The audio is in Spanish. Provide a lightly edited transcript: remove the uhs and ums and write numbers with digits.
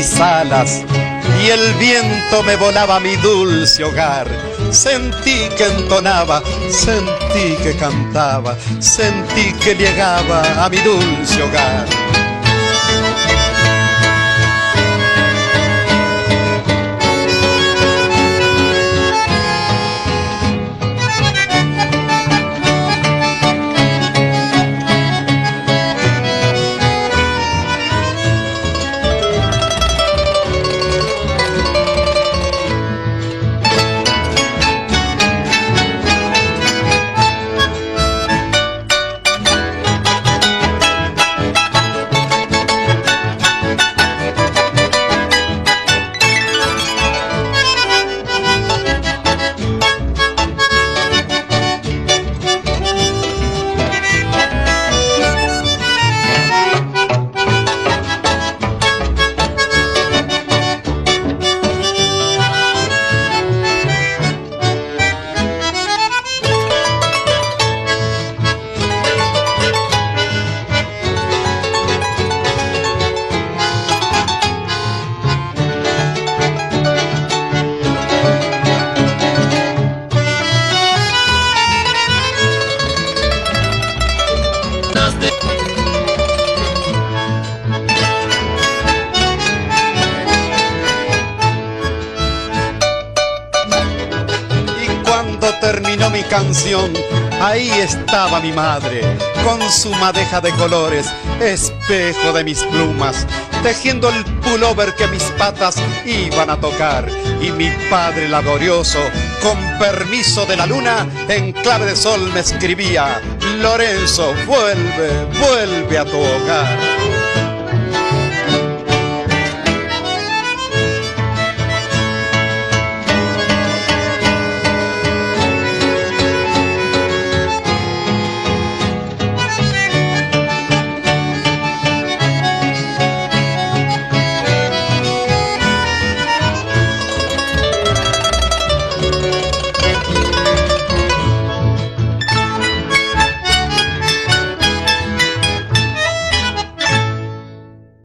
mis alas y el viento me volaba a mi dulce hogar. Sentí que entonaba, sentí que cantaba, sentí que llegaba a mi dulce hogar. Terminó mi canción, ahí estaba mi madre, con su madeja de colores, espejo de mis plumas, tejiendo el pullover que mis patas iban a tocar. Y mi padre laborioso, con permiso de la luna, en clave de sol me escribía: Lorenzo, vuelve, vuelve a tu hogar.